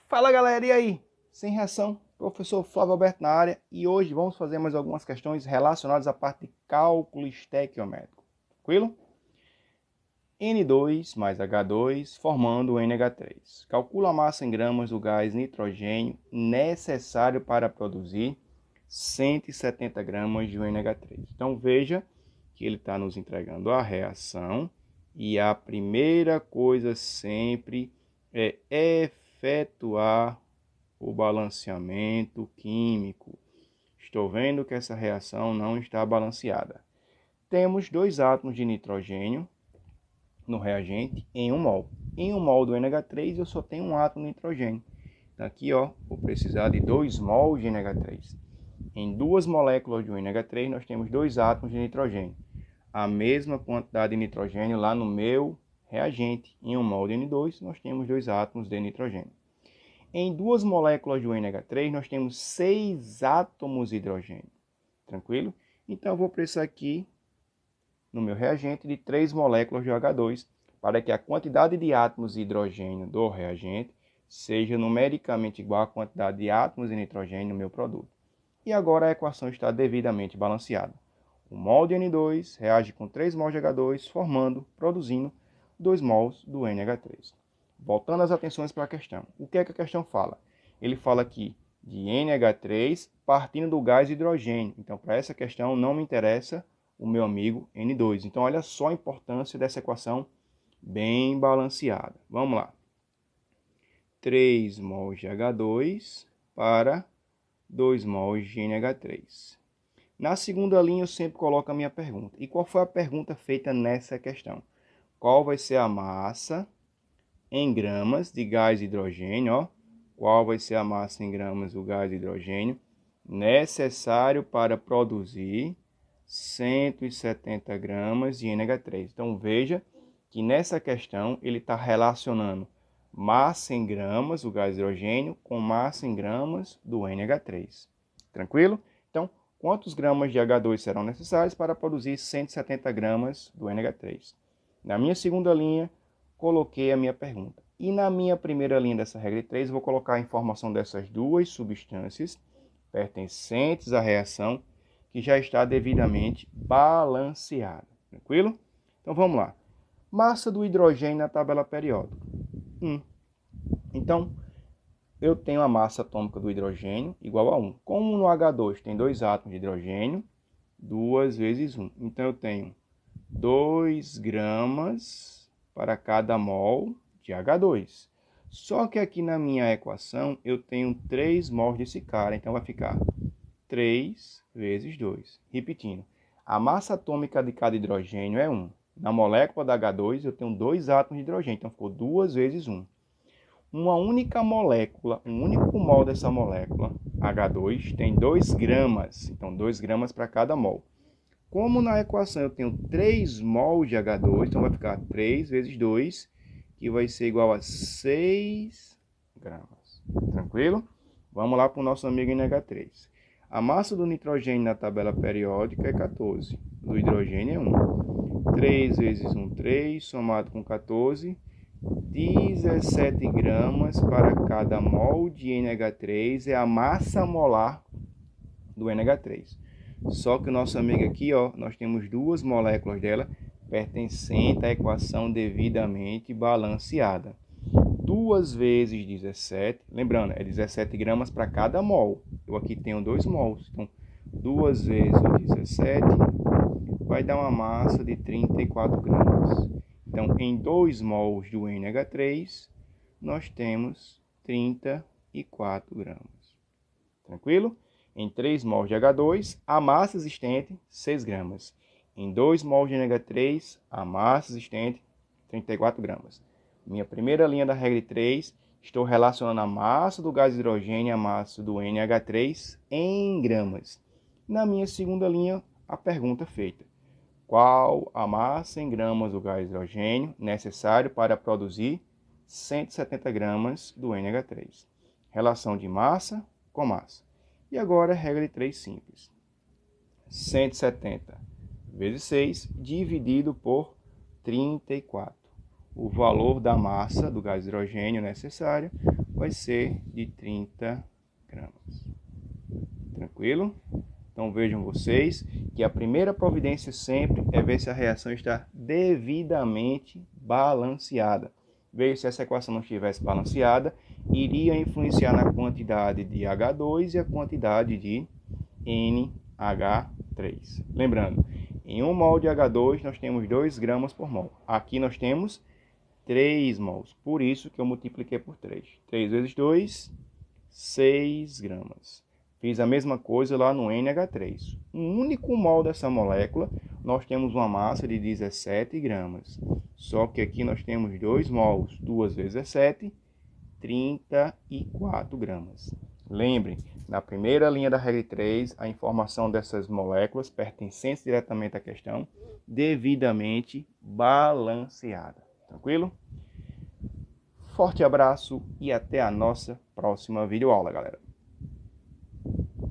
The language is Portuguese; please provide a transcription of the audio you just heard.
Fala galera, e aí? Sem reação, professor Flávio Alberto na área e hoje vamos fazer mais algumas questões relacionadas à parte de cálculo estequiométrico. Tranquilo? N2 mais H2 formando o NH3. Calcula a massa em gramas do gás nitrogênio necessário para produzir 170 gramas de NH3. Então veja que ele está nos entregando a reação e a primeira coisa sempre é efetuar o balanceamento químico. Estou vendo que essa reação não está balanceada. Temos dois átomos de nitrogênio no reagente em 1 mol. Em 1 mol do NH3 eu só tenho um átomo de nitrogênio. Então aqui vou precisar de 2 mols de NH3. Em duas moléculas do NH3 nós temos dois átomos de nitrogênio. A mesma quantidade de nitrogênio lá no meu reagente. Em 1 mol de N2 nós temos dois átomos de nitrogênio. Em duas moléculas do NH3 nós temos 6 átomos de hidrogênio. Tranquilo? Então eu vou precisar aqui no meu reagente de 3 moléculas de H2 para que a quantidade de átomos de hidrogênio do reagente seja numericamente igual à quantidade de átomos de nitrogênio no meu produto. E agora a equação está devidamente balanceada. O mol de N2 reage com 3 mols de H2, produzindo 2 mols do NH3. Voltando as atenções para a questão. O que é que a questão fala? Ele fala aqui de NH3 partindo do gás hidrogênio. Então, para essa questão não me interessa o meu amigo N2. Então, olha só a importância dessa equação bem balanceada. Vamos lá. 3 mols de H2 para 2 mols de NH3. Na segunda linha, eu sempre coloco a minha pergunta. E qual foi a pergunta feita nessa questão? Qual vai ser a massa em gramas de gás hidrogênio? Qual vai ser a massa em gramas do gás hidrogênio necessário para produzir 170 gramas de NH3. Então veja que nessa questão ele está relacionando massa em gramas do gás hidrogênio com massa em gramas do NH3. Tranquilo? Então, quantos gramas de H2 serão necessários para produzir 170 gramas do NH3? Na minha segunda linha, coloquei a minha pergunta. E na minha primeira linha dessa regra de 3, vou colocar a informação dessas duas substâncias pertencentes à reação que já está devidamente balanceada. Tranquilo? Então vamos lá. Massa do hidrogênio na tabela periódica. 1. Então, eu tenho a massa atômica do hidrogênio igual a 1. Como no H2 tem dois átomos de hidrogênio, 2 vezes 1. Então eu tenho 2 gramas para cada mol de H2. Só que aqui na minha equação eu tenho 3 mols desse cara, então vai ficar 3 vezes 2. Repetindo, a massa atômica de cada hidrogênio é 1. Na molécula da H2 eu tenho 2 átomos de hidrogênio, então ficou 2 vezes 1. Uma única molécula, um único mol dessa molécula, H2, tem 2 gramas, então 2 gramas para cada mol. Como na equação eu tenho 3 mols de H2, então vai ficar 3 vezes 2, que vai ser igual a 6 gramas. Tranquilo? Vamos lá para o nosso amigo NH3. A massa do nitrogênio na tabela periódica é 14. Do hidrogênio é 1. 3 vezes 1, 3, somado com 14, 17 gramas para cada mol de NH3 é a massa molar do NH3. Só que o nosso amigo aqui, nós temos duas moléculas dela pertencentes à equação devidamente balanceada. 2 vezes 17, lembrando, é 17 gramas para cada mol. Eu aqui tenho 2 mols, então 2 vezes 17 vai dar uma massa de 34 gramas. Então, em 2 mols do NH3, nós temos 34 gramas. Tranquilo? Em 3 mols de H2, a massa existente, 6 gramas. Em 2 mols de NH3, a massa existente, 34 gramas. Minha primeira linha da regra de 3, estou relacionando a massa do gás hidrogênio e a massa do NH3 em gramas. Na minha segunda linha, a pergunta feita. Qual a massa em gramas do gás hidrogênio necessário para produzir 170 gramas do NH3? Relação de massa com massa. E agora, regra de 3 simples. 170 vezes 6 dividido por 34. O valor da massa do gás hidrogênio necessário vai ser de 30 gramas. Tranquilo? Então vejam vocês que a primeira providência sempre é ver se a reação está devidamente balanceada. Veja se essa equação não estivesse balanceada, iria influenciar na quantidade de H2 e a quantidade de NH3. Lembrando, em 1 mol de H2 nós temos 2 gramas por mol. Aqui nós temos 3 mols, por isso que eu multipliquei por 3. 3 vezes 2, 6 gramas. Fiz a mesma coisa lá no NH3. Um único mol dessa molécula, nós temos uma massa de 17 gramas. Só que aqui nós temos 2 mols. 2 vezes 17, 34 gramas. Lembrem, na primeira linha da regra 3, a informação dessas moléculas pertencentes diretamente à questão, devidamente balanceada. Tranquilo? Forte abraço e até a nossa próxima videoaula, galera.